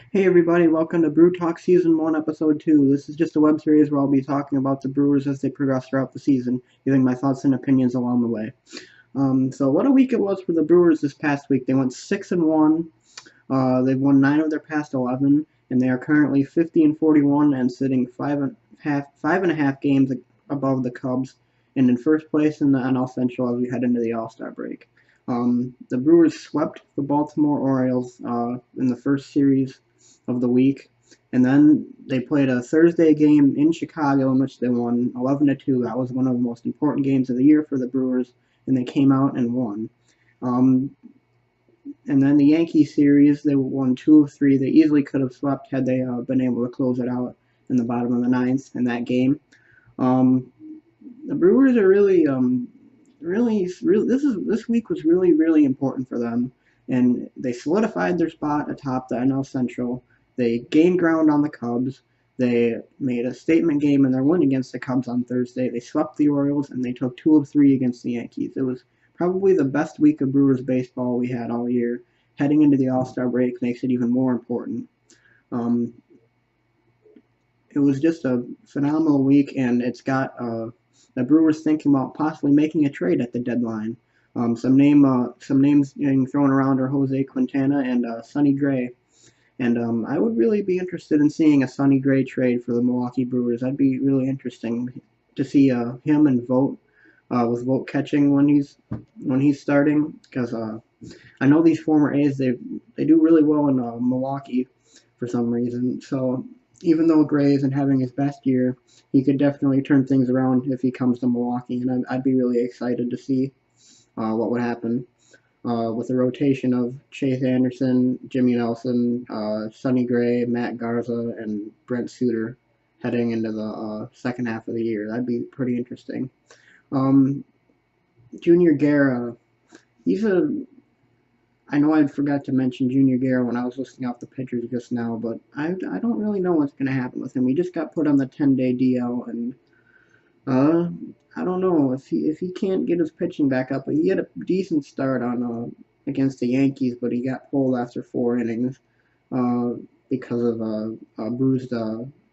Hey everybody, welcome to BrewTalk Season 1, Episode 2. This is just a web series where I'll be talking about the Brewers as they progress throughout the season, giving my thoughts and opinions along the way. So what a week it was for the Brewers this past week. They went 6-1. They've won 9 of their past 11, and they are currently 50-41 and sitting five and a half games above the Cubs and in first place in the NL Central as we head into the All-Star break. The Brewers swept the Baltimore Orioles in the first series of the week, and then they played a Thursday game in Chicago in which they won 11-2. That was one of the most important games of the year for the Brewers, and they came out and won. Um, and then the Yankee series, they won 2 of 3. They easily could have swept had they been able to close it out in the bottom of the ninth in that game. Um, the Brewers are really, this week was really important for them, and they solidified their spot atop the NL Central. They gained ground on the Cubs. They made a statement game in their win against the Cubs on Thursday. They swept the Orioles, and they took 2 of 3 against the Yankees. It was probably the best week of Brewers baseball we had all year. Heading into the All-Star break makes it even more important. Um, it was just a phenomenal week, and it's got the Brewers thinking about possibly making a trade at the deadline. Some names getting thrown around are Jose Quintana and Sonny Gray. And I would really be interested in seeing a Sonny Gray trade for the Milwaukee Brewers. That'd be really interesting to see him and Vogt with Vogt catching when he's starting, because I know these former A's they do really well in Milwaukee for some reason. So even though Gray isn't having his best year, he could definitely turn things around if he comes to Milwaukee, and I'd be really excited to see what would happen with the rotation of Chase Anderson, Jimmy Nelson, Sonny Gray, Matt Garza, and Brent Suter heading into the second half of the year. That'd be pretty interesting. Um, Junior Guerra, he's a I know I forgot to mention Junior Guerra when I was listing off the pitchers just now, but I don't really know what's going to happen with him. He just got put on the 10-day DL, and uh, I don't know if he can't get his pitching back up. He had a decent start on against the Yankees, but he got pulled after 4 innings uh, because of a bruised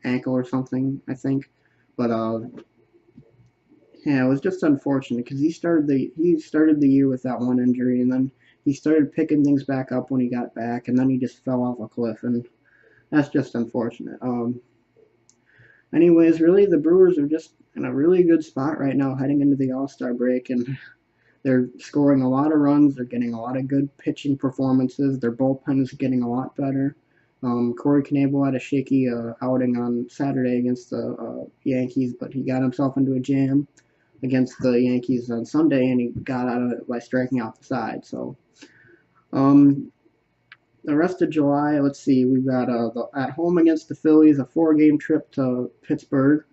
ankle or something, I think. But yeah, it was just unfortunate because he started the year with that one injury, and then he started picking things back up when he got back, and then he just fell off a cliff, and that's just unfortunate. Anyways, really, the Brewers are just in a really good spot right now heading into the All-Star break, and they're scoring a lot of runs. They're getting a lot of good pitching performances. Their bullpen is getting a lot better. Corey Knebel had a shaky outing on Saturday against the Yankees, but he got himself into a jam against the Yankees on Sunday, and he got out of it by striking out the side. So, um, the rest of July, let's see, we've got at home against the Phillies, a 4-game trip to Pittsburgh.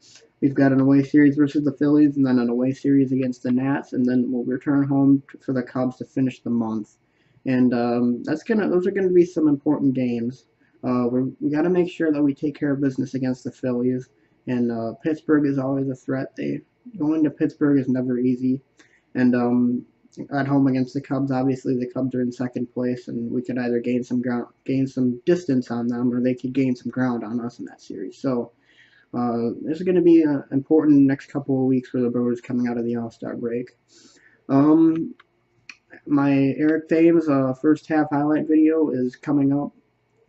We've got an away series versus the Phillies, and then an away series against the Nats, and then we'll return home for the Cubs to finish the month. And those are gonna be some important games. We got to make sure that we take care of business against the Phillies, and Pittsburgh is always a threat. Going to Pittsburgh is never easy, and at home against the Cubs, obviously the Cubs are in second place, and we could either gain some distance on them, or they could gain some ground on us in that series. So this is going to be an important next couple of weeks for the Brewers coming out of the All-Star break. Um, my Eric Thames first half highlight video is coming up,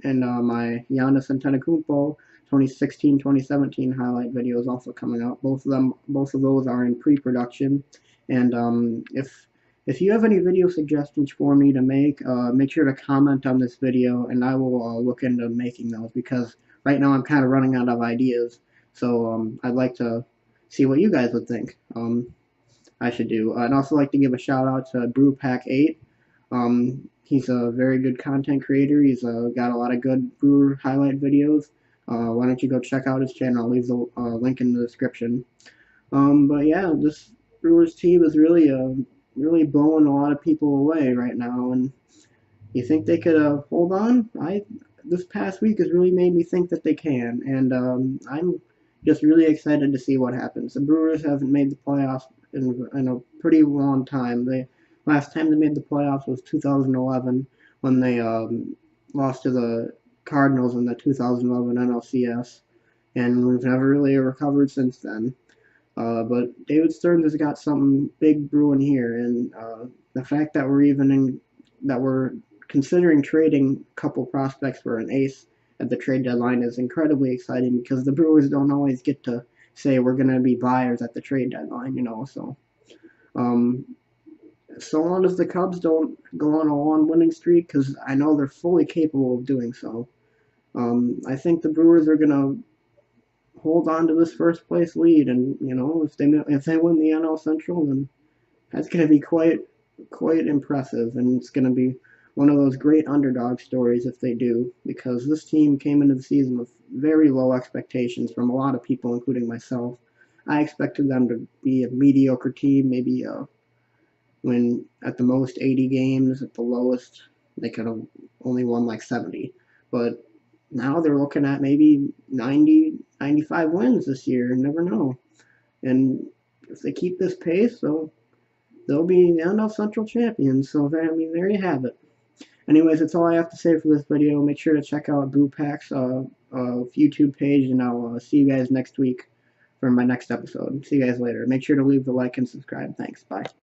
and my Giannis Antetokounmpo 2016-2017 highlight video is also coming out. Both of those are in pre-production, and if you have any video suggestions for me to make sure to comment on this video, and I will look into making those, because right now I'm kind of running out of ideas. So I'd like to see what you guys would think I should do. I'd also like to give a shout out to BrewPack8. He's a very good content creator. He's got a lot of good brewer highlight videos. Why don't you go check out his channel? I'll leave the link in the description. But yeah, this Brewers team is really blowing a lot of people away right now, and you think they could hold on? This past week has really made me think that they can, and I'm just really excited to see what happens. The Brewers haven't made the playoffs in a pretty long time. Last time they made the playoffs was 2011 when they lost to the Cardinals in the 2011 NLCS, and we've never really recovered since then. But David Stearns has got something big brewing here, and the fact that we're considering trading a couple prospects for an ace at the trade deadline is incredibly exciting because the Brewers don't always get to say we're going to be buyers at the trade deadline, So, um, so long as the Cubs don't go on a long winning streak, because I know they're fully capable of doing so. I think the Brewers are going to hold on to this first place lead, and if they win the NL Central, then that's going to be quite impressive, and it's going to be one of those great underdog stories if they do, because this team came into the season with very low expectations from a lot of people, including myself. I expected them to be a mediocre team, maybe win at the most 80 games, at the lowest they could have only won like 70. But now they're looking at maybe 90, 95 wins this year. You never know. And if they keep this pace, they'll be the NL Central champions. So, there you have it. Anyways, that's all I have to say for this video. Make sure to check out BrewPack's YouTube page, and I'll see you guys next week for my next episode. See you guys later. Make sure to leave the like and subscribe. Thanks. Bye.